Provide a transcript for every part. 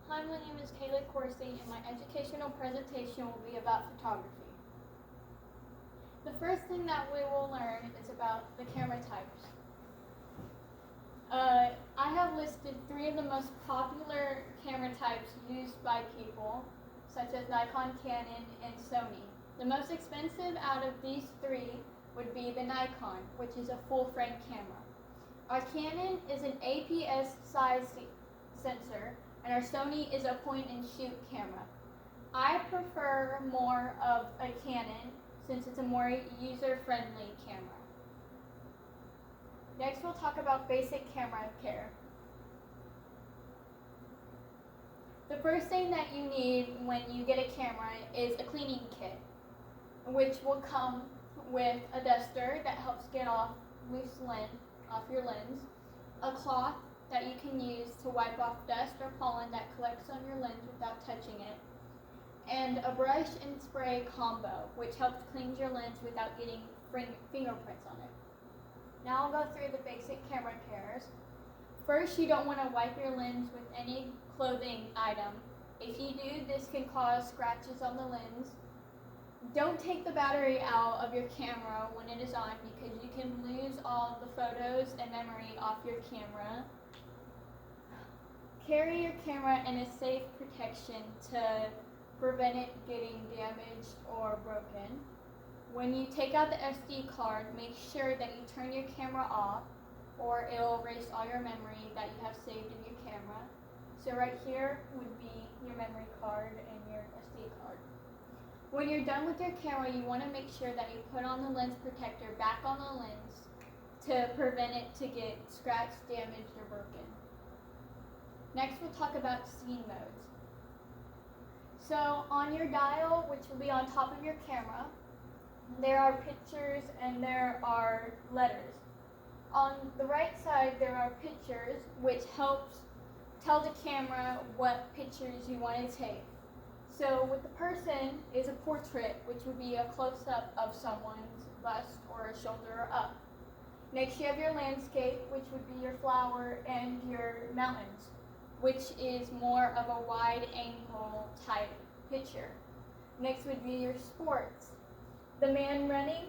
Hi, my name is Kayla Corsi, and my educational presentation will be about photography. The first thing that we will learn is about the camera types. I have listed 3 of the most popular camera types used by people, such as Nikon, Canon, and Sony. The most expensive out of these 3 would be the Nikon, which is a full-frame camera. Our Canon is an APS size sensor, and our Sony is a point-and-shoot camera. I prefer more of a Canon since it's a more user-friendly camera. Next, we'll talk about basic camera care. The first thing that you need when you get a camera is a cleaning kit, which will come with a duster that helps get off loose lint off your lens, a cloth that you can use to wipe off dust or pollen that collects on your lens without touching it, and a brush and spray combo, which helps cleanse your lens without getting fingerprints on it. Now I'll go through the basic camera cares. First, you don't want to wipe your lens with any clothing item. If you do, this can cause scratches on the lens. Don't take the battery out of your camera when it is on because you can lose all the photos and memory off your camera. Carry your camera in a safe protection to prevent it getting damaged or broken. When you take out the SD card, make sure that you turn your camera off or it'll erase all your memory that you have saved in your camera. So right here would be your memory card and your SD card. When you're done with your camera, you want to make sure that you put on the lens protector back on the lens to prevent it to get scratched, damaged, or broken. Next, we'll talk about scene modes. So on your dial, which will be on top of your camera, there are pictures and there are letters. On the right side, there are pictures, which helps tell the camera what pictures you want to take. So with the person is a portrait, which would be a close-up of someone's bust or a shoulder up. Next, you have your landscape, which would be your flower and your mountains, which is more of a wide angle type picture. Next would be your sports. The man running,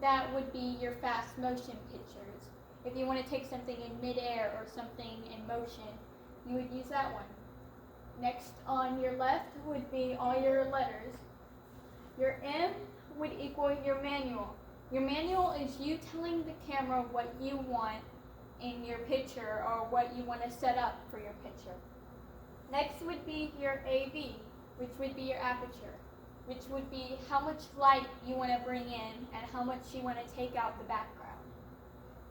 that would be your fast motion pictures. If you want to take something in midair or something in motion, you would use that one. Next on your left would be all your letters. Your M would equal your manual. Your manual is you telling the camera what you want in your picture or what you want to set up for your picture. Next would be your AV, which would be your aperture, which would be how much light you want to bring in and how much you want to take out the background.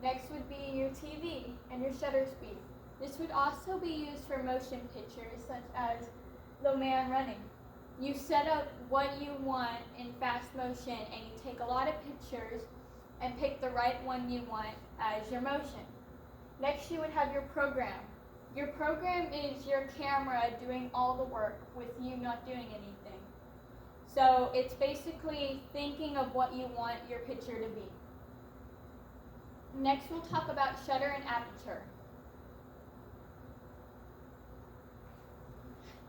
Next would be your TV and your shutter speed. This would also be used for motion pictures such as the man running. You set up what you want in fast motion and you take a lot of pictures and pick the right one you want as your motion. Next, you would have your program. Your program is your camera doing all the work with you not doing anything. So it's basically thinking of what you want your picture to be. Next, we'll talk about shutter and aperture.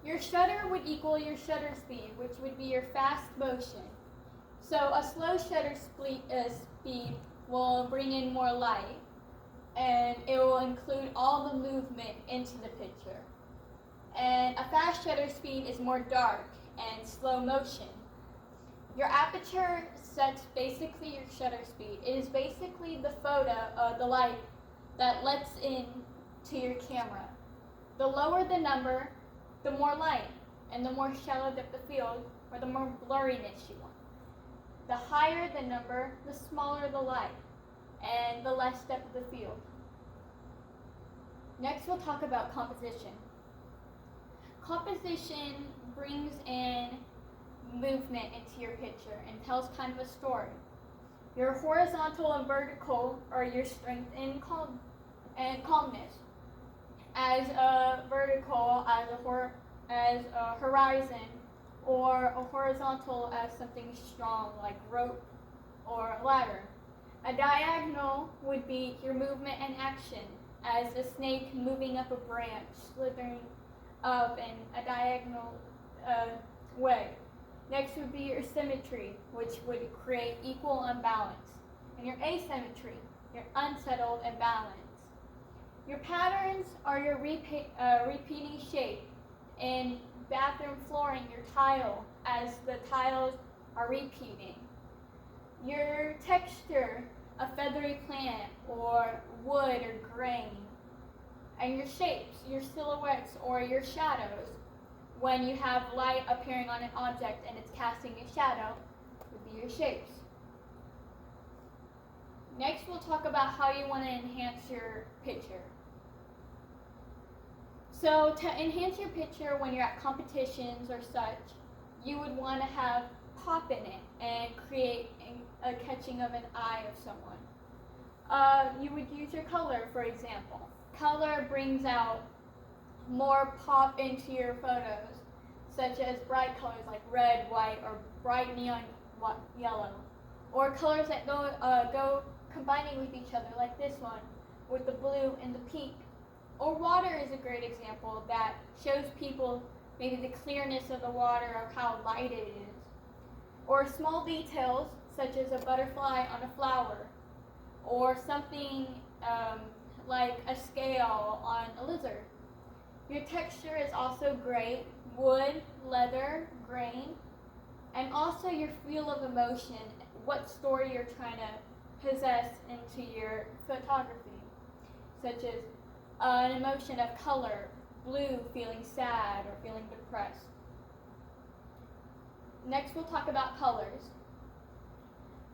Your shutter would equal your shutter speed, which would be your fast motion. So a slow shutter speed will bring in more light, and it will include all the movement into the picture. And a fast shutter speed is more dark and slow motion. Your aperture sets basically your shutter speed. It is basically the the light that lets in to your camera. The lower the number, the more light, and the more shallow depth of field, or the more blurriness you want. The higher the number, the smaller the light, and the less depth of the field. Next, we'll talk about composition. Composition brings in movement into your picture and tells kind of a story. Your horizontal and vertical are your strength and calmness. As a vertical, as a horizon, or a horizontal as something strong like rope or a ladder. A diagonal would be your movement and action, as a snake moving up a branch, slithering up in a diagonal way. Next would be your symmetry, which would create equal imbalance. And your asymmetry, your unsettled imbalance. Your patterns are your repeating shape. In bathroom flooring, your tile, as the tiles are repeating. Your texture, a feathery plant or wood or grain. And your shapes, your silhouettes or your shadows. When you have light appearing on an object and it's casting a shadow, would be your shapes. Next, we'll talk about how you want to enhance your picture. So to enhance your picture when you're at competitions or such, you would want to have pop in it and create a catching of an eye of someone. You would use your color, for example. Color brings out more pop into your photos, such as bright colors like red, white, or bright neon yellow, or colors that go combining with each other, like this one with the blue and the pink. Or water is a great example that shows people maybe the clearness of the water or how light it is. Or small details such as a butterfly on a flower, or something like a scale on a lizard. Your texture is also great: wood, leather, grain, and also your feel of emotion, what story you're trying to possess into your photography, such as an emotion of color, blue feeling sad or feeling depressed. Next, we'll talk about colors.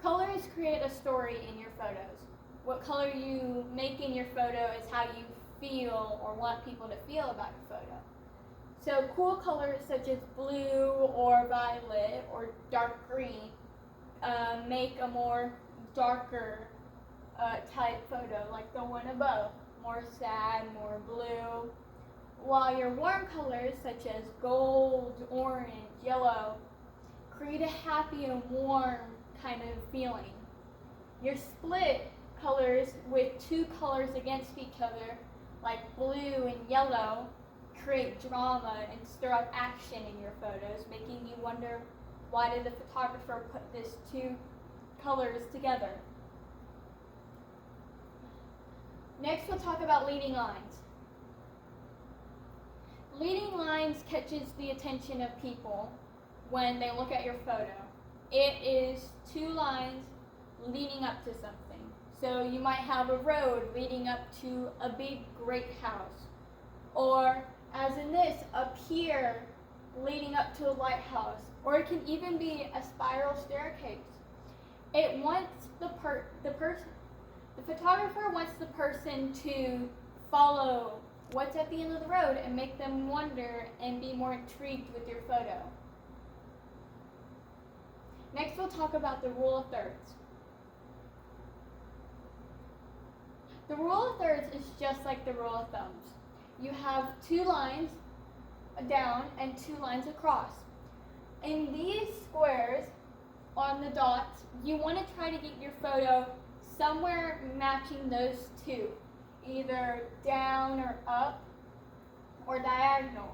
Colors create a story in your photos. What color you make in your photo is how you feel or want people to feel about your photo. So cool colors such as blue or violet or dark green make a more darker type photo, like the one above, more sad, more blue. While your warm colors such as gold, orange, yellow create a happy and warm kind of feeling. Your split colors with two colors against each other, like blue and yellow, create drama and stir up action in your photos, making you wonder, why did the photographer put these two colors together? Next, we'll talk about leading lines. Leading lines catches the attention of people when they look at your photo. It is two lines leading up to something. So you might have a road leading up to a big, great house. Or, as in this, a pier leading up to a lighthouse. Or it can even be a spiral staircase. It wants the photographer wants the person to follow what's at the end of the road and make them wonder and be more intrigued with your photo. Next, we'll talk about the rule of thirds. The rule of thirds is just like the rule of thumbs. You have two lines down and two lines across. In these squares on the dots, you want to try to get your photo somewhere matching those two, either down or up or diagonal.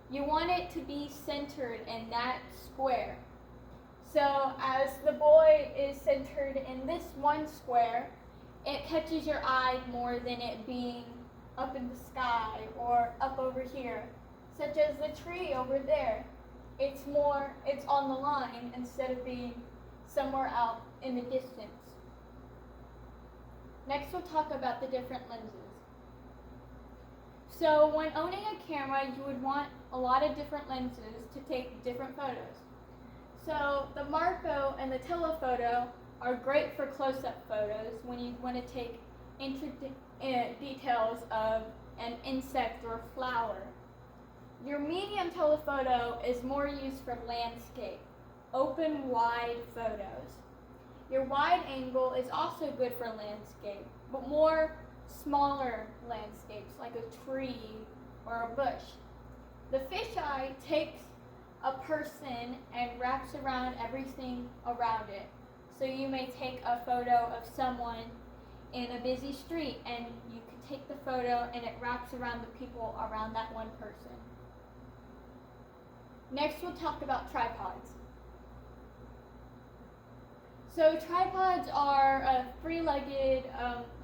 You want it to be centered in that square. So as the boy is centered in this one square, it catches your eye more than it being up in the sky or up over here, such as the tree over there. It's on the line instead of being somewhere out in the distance. Next, we'll talk about the different lenses. So when owning a camera, you would want a lot of different lenses to take different photos. So the Marco and the telephoto are great for close-up photos when you want to take details of an insect or a flower. Your medium telephoto is more used for landscape, open, wide photos. Your wide angle is also good for landscape, but more smaller landscapes like a tree or a bush. The fisheye takes a person and wraps around everything around it. So you may take a photo of someone in a busy street and you can take the photo and it wraps around the people around that one person. Next, we'll talk about tripods. So tripods are a three-legged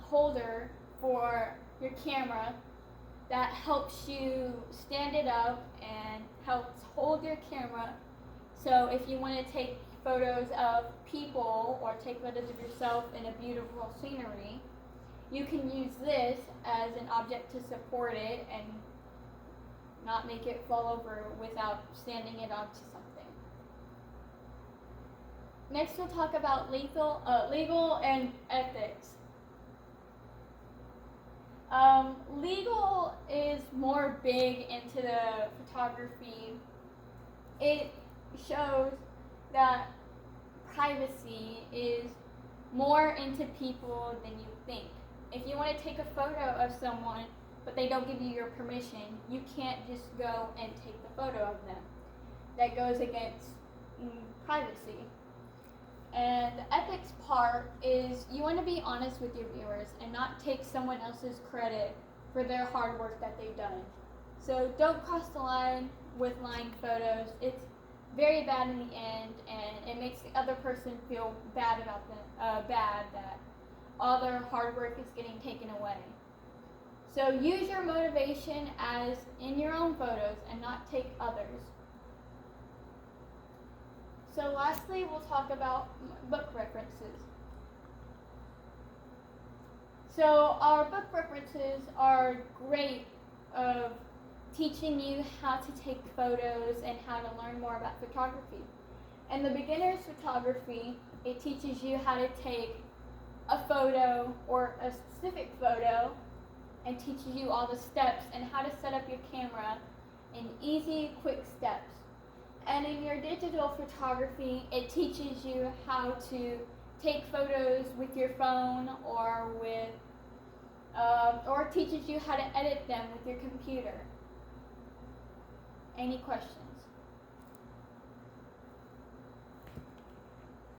holder for your camera that helps you stand it up and helps hold your camera. So if you want to take photos of people or take photos of yourself in a beautiful scenery, you can use this as an object to support it and not make it fall over without standing it onto something. Next, we'll talk about legal and ethics. Legal is more big into the photography. It shows that privacy is more into people than you think. If you want to take a photo of someone but they don't give you your permission, you can't just go and take the photo of them. That goes against privacy. And the ethics part is you want to be honest with your viewers and not take someone else's credit for their hard work that they've done. So don't cross the line with lying photos. It's very bad in the end, and it makes the other person feel bad about bad that all their hard work is getting taken away. So use your motivation as in your own photos and not take others. So lastly, we'll talk about book references. So our book references are great of teaching you how to take photos and how to learn more about photography. In the beginner's photography, it teaches you how to take a photo or a specific photo and teaches you all the steps and how to set up your camera in easy, quick steps. And in your digital photography, it teaches you how to take photos with your phone or teaches you how to edit them with your computer. Any questions?